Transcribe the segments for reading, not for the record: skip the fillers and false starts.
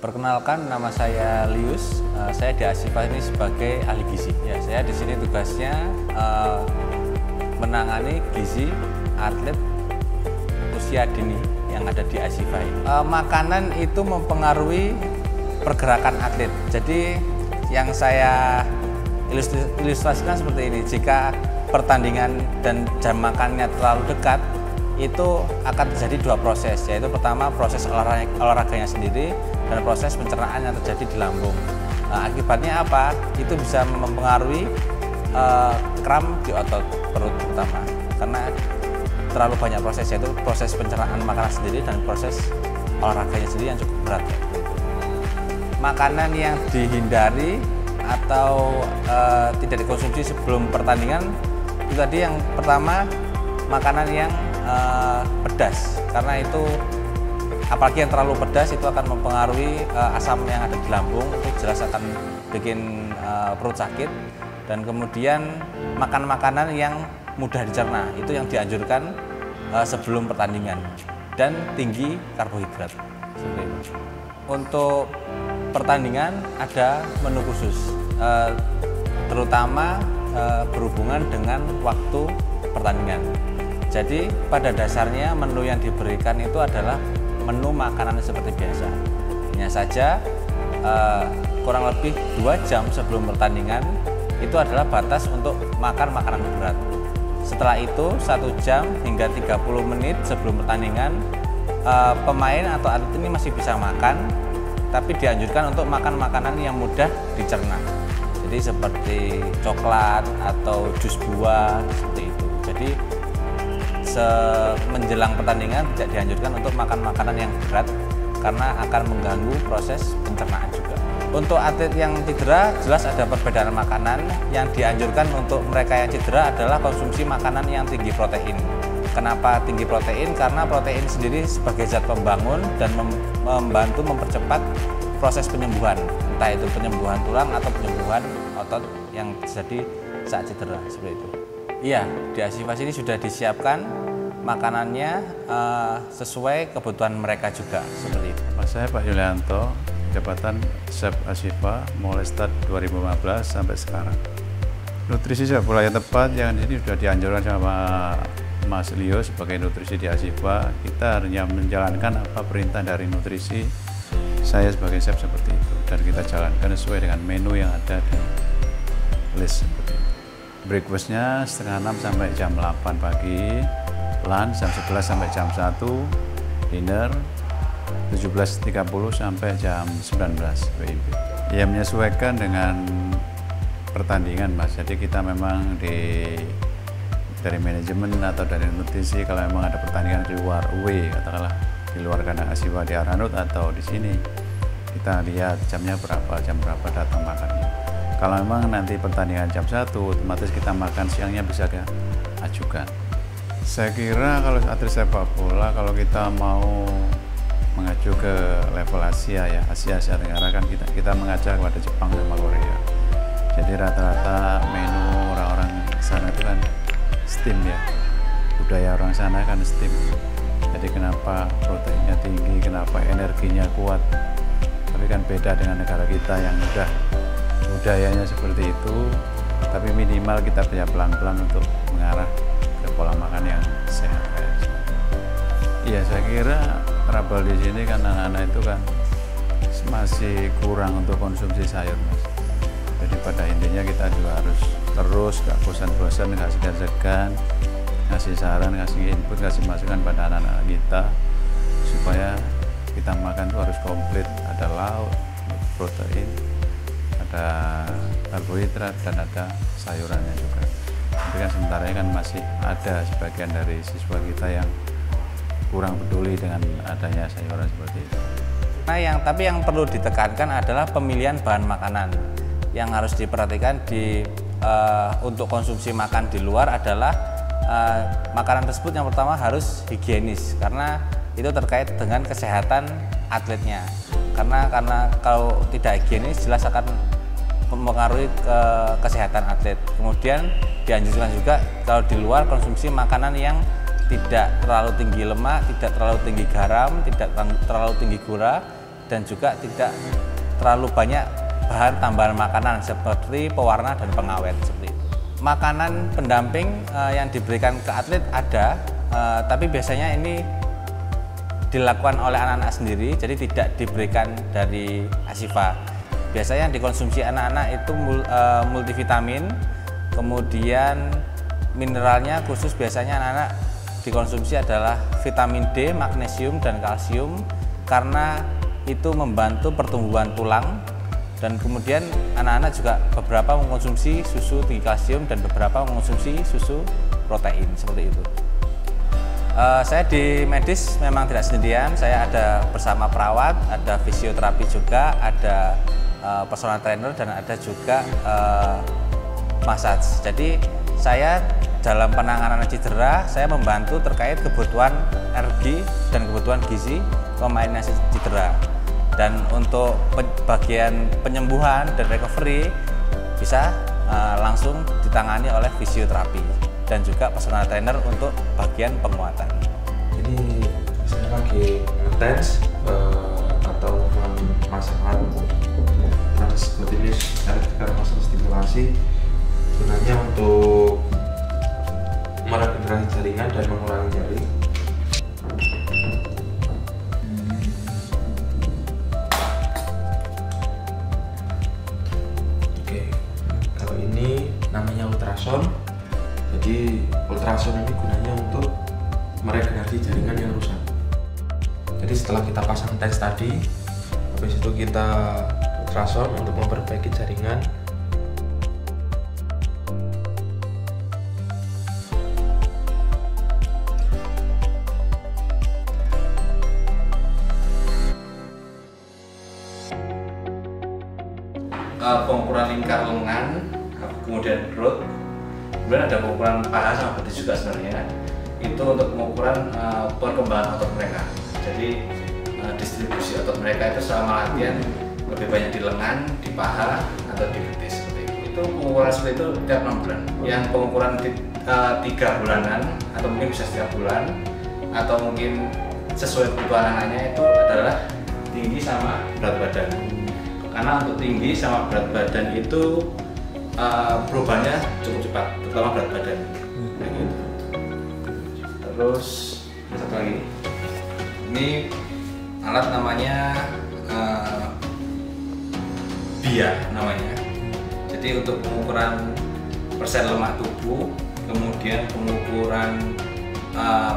Perkenalkan, nama saya Lius. Saya di Asifa ini sebagai ahli gizi. Ya, saya di sini tugasnya menangani gizi atlet usia dini yang ada di Asifa. Makanan itu mempengaruhi pergerakan atlet. Jadi yang saya ilustrasikan seperti ini. Jika pertandingan dan jam makannya terlalu dekat, itu akan terjadi dua proses, yaitu pertama proses olahraganya sendiri dan proses pencernaan yang terjadi di lambung. Akibatnya apa? Itu bisa mempengaruhi kram di otot perut terutama, karena terlalu banyak proses, yaitu proses pencernaan makanan sendiri dan proses olahraganya sendiri yang cukup berat. Makanan yang dihindari atau tidak dikonsumsi sebelum pertandingan itu tadi, yang pertama makanan yang pedas, karena itu apalagi yang terlalu pedas itu akan mempengaruhi asam yang ada di lambung, itu jelas akan bikin perut sakit. Dan kemudian makan makanan yang mudah dicerna, itu yang dianjurkan sebelum pertandingan, dan tinggi karbohidrat. Seperti itu. Untuk pertandingan ada menu khusus, terutama berhubungan dengan waktu pertandingan. Jadi pada dasarnya menu yang diberikan itu adalah menu makanan seperti biasa. Hanya saja kurang lebih 2 jam sebelum pertandingan itu adalah batas untuk makan makanan berat. Setelah itu 1 jam hingga 30 menit sebelum pertandingan, pemain atau atlet ini masih bisa makan, tapi dianjurkan untuk makan makanan yang mudah dicerna. Jadi seperti coklat atau jus buah seperti itu. Jadi menjelang pertandingan tidak dianjurkan untuk makan makanan yang berat karena akan mengganggu proses pencernaan juga. Untuk atlet yang cedera, jelas ada perbedaan makanan. Yang dianjurkan untuk mereka yang cedera adalah konsumsi makanan yang tinggi protein. Kenapa tinggi protein? Karena protein sendiri sebagai zat pembangun dan membantu mempercepat proses penyembuhan, entah itu penyembuhan tulang atau penyembuhan otot yang terjadi saat cedera, seperti itu. Iya, di Asifa ini sudah disiapkan makanannya sesuai kebutuhan mereka juga, seperti itu. Saya Pak Yulianto, jabatan Chef Asifa mulai start 2015 sampai sekarang. Nutrisi sepak bola yang tepat yang ini sudah dianjurkan sama Mas Leo sebagai nutrisi di Asifa. Kita hanya menjalankan apa perintah dari nutrisi saya sebagai chef seperti itu, dan kita jalankan sesuai dengan menu yang ada di list seperti itu. Breakfastnya setengah 6 sampai jam 8 pagi, lunch jam 11 sampai jam 1, dinner 17.30 sampai jam 19 WIB. Ya, menyesuaikan dengan pertandingan, Mas. Jadi kita memang dari manajemen atau dari nutrisi, kalau memang ada pertandingan di luar away, katakanlah di luar kandang Asifa di Aranut atau di sini, kita lihat jamnya berapa, jam berapa datang makannya. Kalau memang nanti pertandingan jam 1, otomatis kita makan siangnya bisa ajukan. Saya kira kalau atlet sepak bola, kalau kita mau mengacu ke level Asia ya, Asia Tenggara kan kita mengacu kepada Jepang sama Korea. Jadi rata-rata menu orang-orang sana itu kan steam ya, budaya orang sana kan steam. Jadi kenapa proteinnya tinggi, kenapa energinya kuat. Tapi kan beda dengan negara kita yang udah budayanya seperti itu, tapi minimal kita bisa pelan-pelan untuk mengarah ke pola makan yang sehat. Iya, saya kira trouble di sini kan anak-anak itu kan masih kurang untuk konsumsi sayur, Mas. Jadi pada intinya kita juga harus terus gak bosan-bosan, gak segan-segan ngasih saran, ngasih input, ngasih masukan pada anak-anak kita supaya kita makan itu harus komplit, ada lauk, protein, ada karbohidrat, dan ada sayurannya juga. Tapi kan sementara kan masih ada sebagian dari siswa kita yang kurang peduli dengan adanya sayuran seperti itu. Nah, tapi yang perlu ditekankan adalah pemilihan bahan makanan. Yang harus diperhatikan untuk konsumsi makan di luar adalah makanan tersebut yang pertama harus higienis, karena itu terkait dengan kesehatan atletnya. Karena kalau tidak higienis jelas akan mempengaruhi kesehatan atlet. Kemudian dianjurkan juga kalau di luar konsumsi makanan yang tidak terlalu tinggi lemak, tidak terlalu tinggi garam, tidak terlalu tinggi gula, dan juga tidak terlalu banyak bahan tambahan makanan seperti pewarna dan pengawet seperti itu. Makanan pendamping yang diberikan ke atlet ada, tapi biasanya ini dilakukan oleh anak-anak sendiri, jadi tidak diberikan dari Asifa. Biasanya yang dikonsumsi anak-anak itu multivitamin, kemudian mineralnya khusus biasanya anak-anak dikonsumsi adalah vitamin D, magnesium, dan kalsium karena itu membantu pertumbuhan tulang. Dan kemudian anak-anak juga beberapa mengkonsumsi susu tinggi kalsium dan beberapa mengkonsumsi susu protein seperti itu. Saya di medis memang tidak sendirian, saya ada bersama perawat, ada fisioterapi juga, ada personal trainer, dan ada juga massage. Jadi saya dalam penanganan cedera, saya membantu terkait kebutuhan energi dan kebutuhan gizi pemain yang cedera. Dan untuk bagian penyembuhan dan recovery bisa langsung ditangani oleh fisioterapi dan juga personal trainer untuk bagian penguatan. Ini misalnya lagi intens atau masalah transgutilis electrical muscle stimulasi, gunanya untuk meregenerasi jaringan dan mengurangi nyeri. Oke, kalau ini namanya ultrasound. Jadi ultrasound ini gunanya untuk meregenerasi jaringan yang rusak. Jadi setelah kita pasang TENS tadi, habis itu kita ultrasound untuk memperbaiki jaringan. Pengukuran lingkar lengan, kemudian perut, kemudian ada pengukuran paha sama betis juga sebenarnya. Itu untuk pengukuran perkembangan otot mereka. Jadi distribusi otot mereka itu selama latihan lebih banyak di lengan, di paha, atau di betis seperti itu. Itu pengukuran seperti itu tiap 6 bulan. Yang pengukuran 3 bulanan atau mungkin bisa setiap bulan atau mungkin sesuai kebutuhan anaknya itu adalah tinggi sama berat badan. Karena untuk tinggi sama berat badan itu perubahannya cukup cepat, terutama berat badan. Nah, gitu. Terus satu lagi, ini alat namanya BIA namanya. Jadi untuk pengukuran persen lemak tubuh, kemudian pengukuran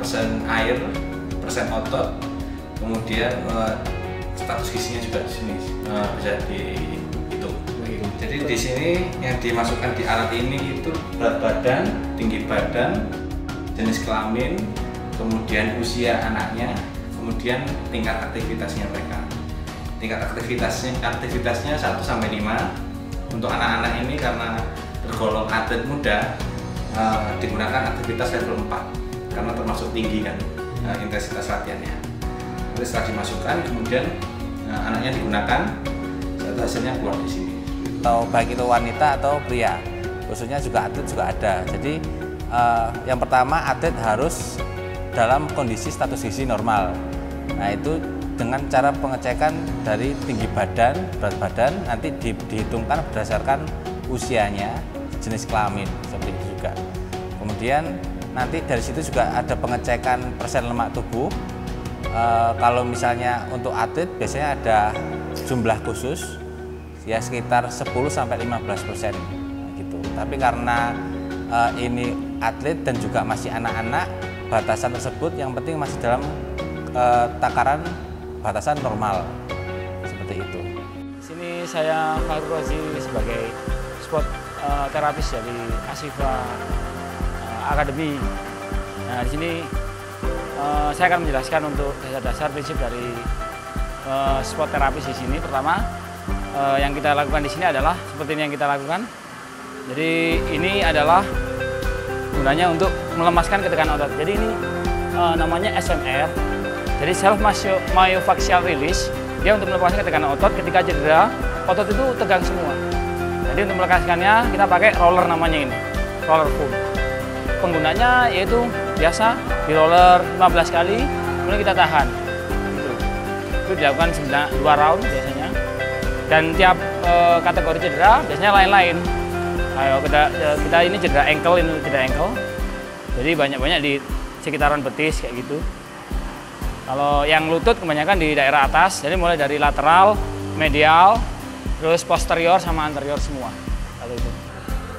persen air, persen otot, kemudian status gizinya juga di sini bisa dihitung. Jadi di sini yang dimasukkan di alat ini itu berat badan, tinggi badan, jenis kelamin, kemudian usia anaknya, kemudian tingkat aktivitasnya mereka. Tingkat aktivitasnya 1 sampai 5. Untuk anak-anak ini karena tergolong atlet muda, digunakan aktivitas level 4 karena termasuk tinggi kan intensitas latihannya. Jadi setelah dimasukkan, kemudian anaknya digunakan, hasilnya keluar di sini. Atau baik itu wanita atau pria, khususnya juga atlet juga ada. Jadi yang pertama atlet harus dalam kondisi status gizi normal. Nah itu dengan cara pengecekan dari tinggi badan, berat badan, nanti dihitungkan berdasarkan usianya, jenis kelamin seperti itu juga. Kemudian nanti dari situ juga ada pengecekan persen lemak tubuh. Kalau misalnya untuk atlet biasanya ada jumlah khusus ya sekitar 10-15% gitu. Tapi karena ini atlet dan juga masih anak-anak, batasan tersebut yang penting masih dalam takaran batasan normal seperti itu. Di sini saya Fahrul Razi sebagai sport terapis dari Asifa Academy. Nah di sini saya akan menjelaskan untuk dasar-dasar prinsip dari sport terapis di sini. Pertama, yang kita lakukan di sini adalah seperti ini yang kita lakukan. Jadi ini adalah gunanya untuk melemaskan ketegangan otot. Jadi ini namanya SMR. Jadi self myofascial release. Dia untuk melepaskan ketegangan otot ketika cedera, otot itu tegang semua. Jadi untuk melepaskannya kita pakai roller namanya ini, roller foam. Penggunanya yaitu biasa di roller 15 kali, kemudian kita tahan. Gitu. Itu dilakukan 2 round biasanya. Dan tiap kategori cedera biasanya lain-lain. Kalau kita ini cedera ankle, ini cedera ankle. Jadi banyak-banyak di sekitaran betis kayak gitu. Kalau yang lutut kebanyakan di daerah atas, jadi mulai dari lateral, medial, terus posterior sama anterior semua. Kalau itu.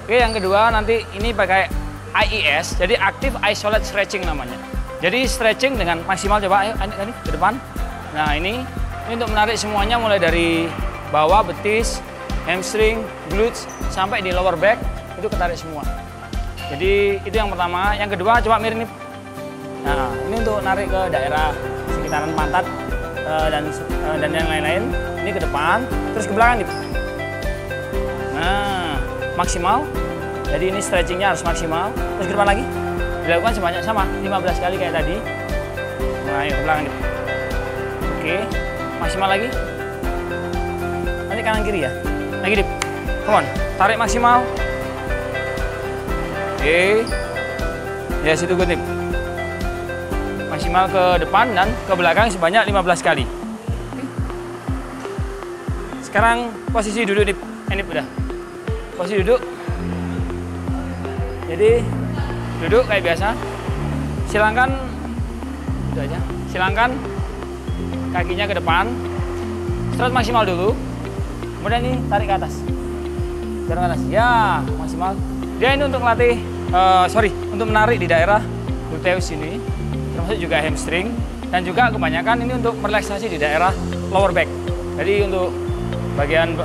Oke, yang kedua nanti ini pakai IIS, jadi Active Isolate Stretching namanya. Jadi stretching dengan maksimal, coba ayo ini ke depan. Nah ini untuk menarik semuanya mulai dari bawah betis, hamstring, glutes sampai di lower back itu ketarik semua. Jadi itu yang pertama. Yang kedua coba miring nih. Nah ini untuk narik ke daerah sekitaran pantat dan yang lain-lain. Ini ke depan, terus ke belakang gitu. Nah maksimal. Jadi ini stretchingnya harus maksimal. Terus ke depan lagi. Dilakukan sebanyak sama 15 kali kayak tadi. Nah ayo ke belakang gitu. Oke, maksimal lagi. Nanti kanan kiri ya. Lagi dip. Come on, tarik maksimal. Oke. Yes, itu good dip. Maksimal ke depan dan ke belakang sebanyak 15 kali. Oke. Sekarang posisi duduk dip. Ini udah. Posisi duduk. Jadi duduk kayak biasa. Silangkan itu aja. Silangkan kakinya ke depan. Straight maksimal dulu. Kemudian ini tarik ke atas. Dorong ke atas. Ya, maksimal. Dia ini untuk melatih untuk menarik di daerah gluteus ini. Termasuk juga hamstring dan juga kebanyakan ini untuk merelaksasi di daerah lower back. Jadi untuk bagian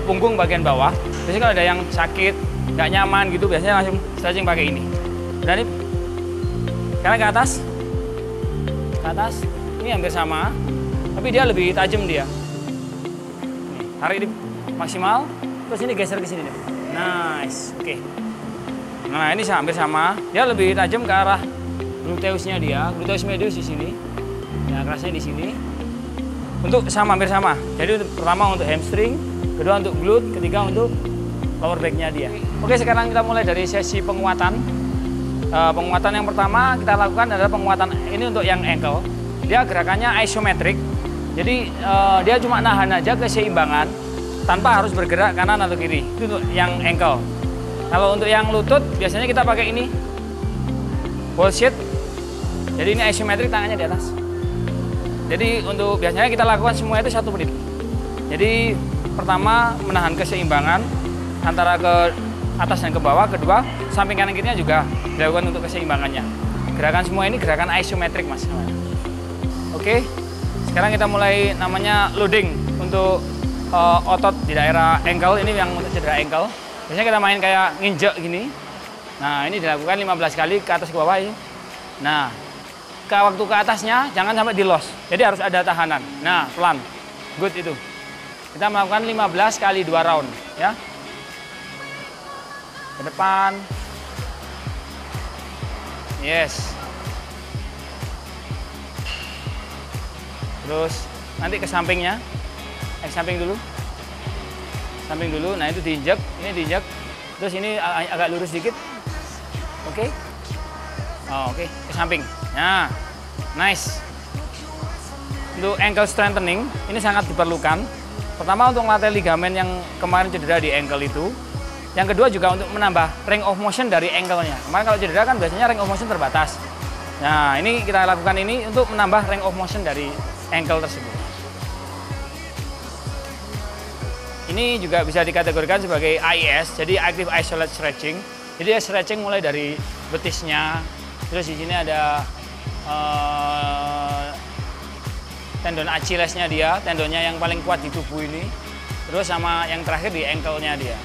punggung bagian bawah. Biasanya kalau ada yang sakit, nggak nyaman gitu, biasanya langsung stretching pakai ini. Dan ini karena ke atas, ini hampir sama, tapi dia lebih tajam dia. Nih, tarik di maksimal, terus ini geser ke sini nih. Nice, oke. Nah ini hampir sama, dia lebih tajam ke arah gluteusnya dia, gluteus medius di sini. Ya kerasnya di sini. Untuk hampir sama. Jadi pertama untuk hamstring, kedua untuk glute, ketiga untuk lower back-nya dia. Oke, sekarang kita mulai dari sesi penguatan. Penguatan yang pertama kita lakukan adalah penguatan ini untuk yang ankle. Dia gerakannya isometrik. Jadi dia cuma nahan aja keseimbangan tanpa harus bergerak kanan atau kiri. Itu untuk yang ankle. Kalau untuk yang lutut biasanya kita pakai ini wall sit. Jadi ini isometrik, tangannya di atas. Jadi untuk biasanya kita lakukan semua itu 1 menit. Jadi pertama menahan keseimbangan antara ke atas dan ke bawah, kedua samping kanan kirinya juga dilakukan untuk keseimbangannya. Gerakan semua ini gerakan isometrik mas. Oke, sekarang kita mulai namanya loading untuk otot di daerah ankle, ini yang untuk cedera ankle. Biasanya kita main kayak nginjek gini. Nah ini dilakukan 15 kali ke atas ke bawah ini. Nah waktu ke atasnya jangan sampai di loss, jadi harus ada tahanan. Nah pelan, good itu. Kita melakukan 15 kali 2 round ya. Ke depan. Yes. Terus nanti ke sampingnya. Samping dulu. Samping dulu. Nah, itu diinjek, ini diinjek. Terus ini agak lurus dikit. Oke. Oh, oke. Ke samping. Nah. Nice. Untuk ankle strengthening ini sangat diperlukan. Pertama untuk melatih ligamen yang kemarin cedera di ankle itu. Yang kedua juga untuk menambah range of motion dari ankle-nya. Kemarin kalau cedera kan biasanya range of motion terbatas. Nah, ini kita lakukan ini untuk menambah range of motion dari ankle tersebut. Ini juga bisa dikategorikan sebagai IIS, jadi Active Isolate Stretching. Jadi ya stretching mulai dari betisnya, terus di sini ada tendon Achillesnya dia, tendonnya yang paling kuat di tubuh ini. Terus sama yang terakhir di ankle-nya dia.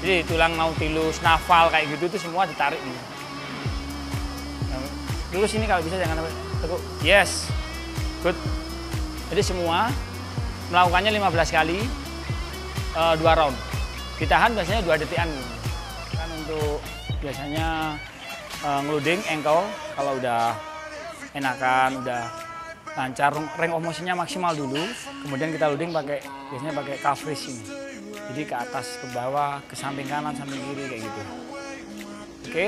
Jadi tulang nautilus, navel kayak gitu itu semua ditarik nih. Lurus ini kalau bisa jangan sampai tekuk. Yes. Good. Jadi semua melakukannya 15 kali 2 round. Ditahan biasanya 2 detikan. Kan untuk biasanya ngeluding ankle kalau udah enakan, udah lancar, range of motion-nya maksimal dulu. Kemudian kita loading biasanya pakai calf raise ini. Jadi ke atas, ke bawah, ke samping kanan, samping kiri kayak gitu. Oke.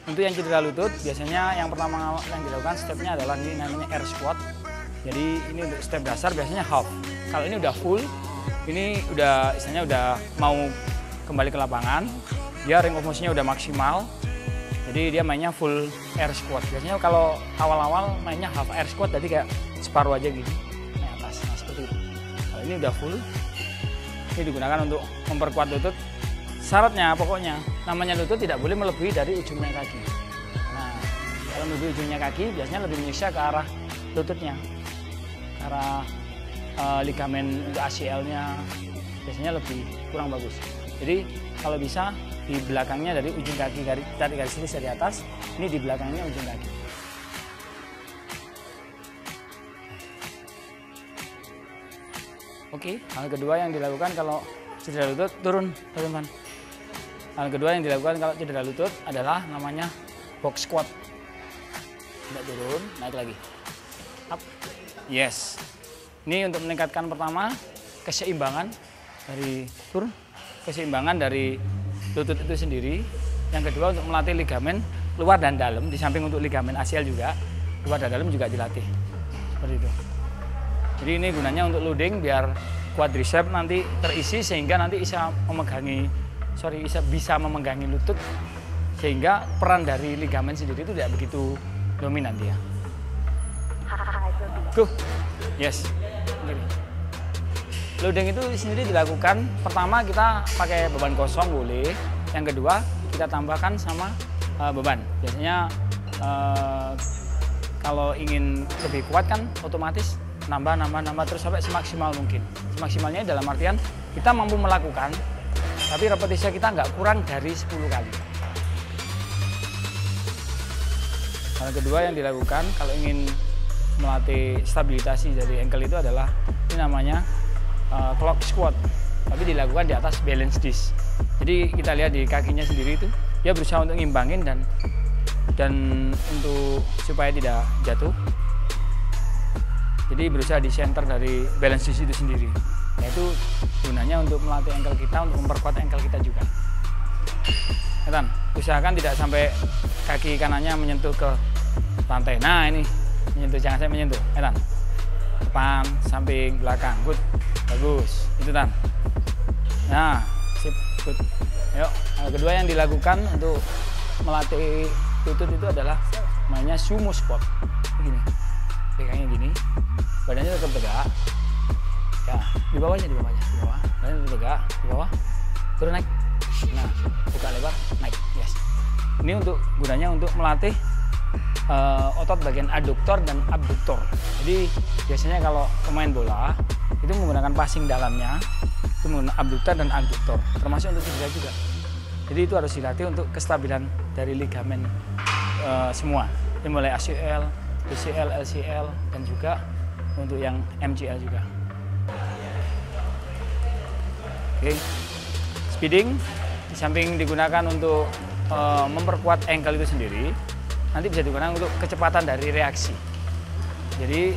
Untuk yang cedera lutut, biasanya yang pertama yang dilakukan stepnya adalah ini namanya air squat. Jadi ini untuk step dasar biasanya half. Kalau ini udah full, ini udah istilahnya udah mau kembali ke lapangan, dia ring of motion-nya udah maksimal. Jadi dia mainnya full air squat. Biasanya kalau awal-awal mainnya half air squat, jadi kayak separuh aja gitu naik atas. Nah seperti itu. Kalau ini udah full, ini digunakan untuk memperkuat lutut. Syaratnya pokoknya namanya lutut tidak boleh melebihi dari ujungnya kaki. Nah kalau melebihi ujungnya kaki biasanya lebih menyiksa ke arah lututnya, ke arah ligamen untuk ACL-nya biasanya lebih kurang bagus. Jadi kalau bisa di belakangnya dari ujung kaki, tarik garis lurus dari atas, ini di belakangnya ujung kaki. Oke, hal kedua yang dilakukan kalau cedera lutut, turun teman-teman. Hal kedua yang dilakukan kalau cedera lutut adalah namanya box squat. Tidak turun, naik lagi. Up. Yes. Ini untuk meningkatkan pertama keseimbangan dari turun, keseimbangan dari lutut itu sendiri. Yang kedua untuk melatih ligamen luar dan dalam, di samping untuk ligamen ACL juga, luar dan dalam juga dilatih. Seperti itu. Jadi ini gunanya untuk loading biar quadricep nanti terisi sehingga nanti bisa memegangi lutut, sehingga peran dari ligamen sendiri itu tidak begitu dominan dia. Go. Yes. Loading itu sendiri dilakukan, pertama kita pakai beban kosong boleh, yang kedua kita tambahkan sama beban. Biasanya kalau ingin lebih kuat kan otomatis nambah terus sampai semaksimal mungkin. Semaksimalnya dalam artian kita mampu melakukan, tapi repetisi kita nggak kurang dari 10 kali. Hal kedua yang dilakukan kalau ingin melatih stabilisasi dari ankle itu adalah ini namanya clock squat, tapi dilakukan di atas balance disc. Jadi kita lihat di kakinya sendiri itu dia berusaha untuk ngimbangin dan untuk supaya tidak jatuh. Jadi berusaha di center dari balance disc itu sendiri. Yaitu gunanya untuk melatih ankle kita, untuk memperkuat ankle kita juga. Etan, usahakan tidak sampai kaki kanannya menyentuh ke lantai. Nah ini menyentuh, jangan sampai menyentuh. Etan, depan, samping, belakang, good, bagus. Itu Tan. Nah, sip, good. Ayo, hal kedua yang dilakukan untuk melatih lutut itu adalah namanya sumo squat. Begini, pegangnya gini, badannya tetap tegak. Ya, di bawah, badannya tetap tegak, di bawah, turun naik. Nah, buka lebar, naik, yes. Ini untuk gunanya untuk melatih otot bagian adduktor dan abduktor. Jadi biasanya kalau pemain bola itu menggunakan passing dalamnya, itu menggunakan abduktor dan adduktor, termasuk untuk cedera juga. Jadi itu harus dilatih untuk kestabilan dari ligamen semua. Ini mulai ACL, PCL, LCL, dan juga untuk yang MCL juga. Oke, speeding di samping digunakan untuk memperkuat ankle itu sendiri, nanti bisa digunakan untuk kecepatan dari reaksi. Jadi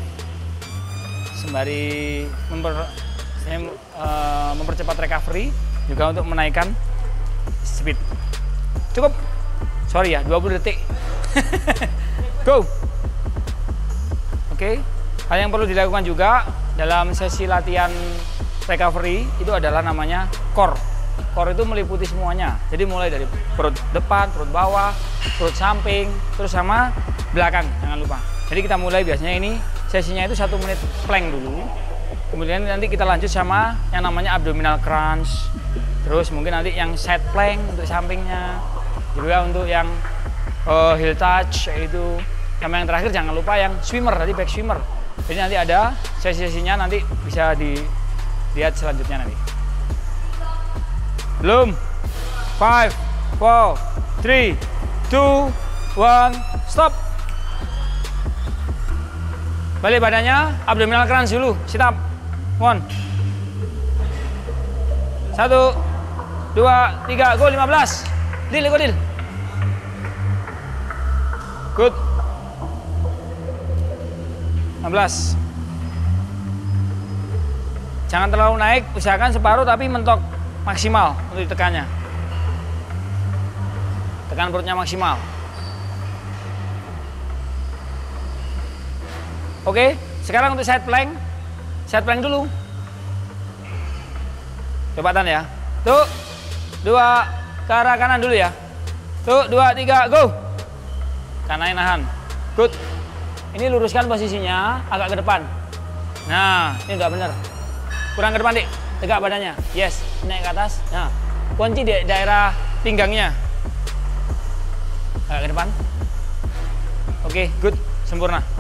sembari mempercepat recovery, juga untuk menaikkan speed. Cukup, sorry ya, 20 detik. Go. Oke, hal yang perlu dilakukan juga dalam sesi latihan recovery itu adalah namanya core. Core itu meliputi semuanya, jadi mulai dari perut depan, perut bawah, perut samping, terus sama belakang, jangan lupa. Jadi kita mulai biasanya ini sesinya itu 1 menit plank dulu, kemudian nanti kita lanjut sama yang namanya abdominal crunch, terus mungkin nanti yang side plank untuk sampingnya, juga untuk yang heel touch itu, sama yang terakhir jangan lupa yang swimmer, tadi back swimmer. Jadi nanti ada sesi-sesinya, nanti bisa dilihat selanjutnya nanti. Belum. 5, 4, 3, 2, 1, stop. Balik badannya, abdominal crunch dulu, sit up. 1, 1, 2, 3, go 15. Deal, go deal. Good. 15. Jangan terlalu naik, usahakan separuh tapi mentok maksimal untuk ditekannya. Tekan perutnya maksimal. Oke, Sekarang untuk side plank dulu. Coba Tan ya. Tuh, 2 ke arah kanan dulu ya. Tuh, 2, 3, go. Kanan nahan. Good. Ini luruskan posisinya agak ke depan. Nah, ini udah bener. Kurang ke depan, Dik. Tegak badannya. Yes, naik ke atas. Nah, kunci di daerah pinggangnya. Agak ke depan. Oke, good. Sempurna.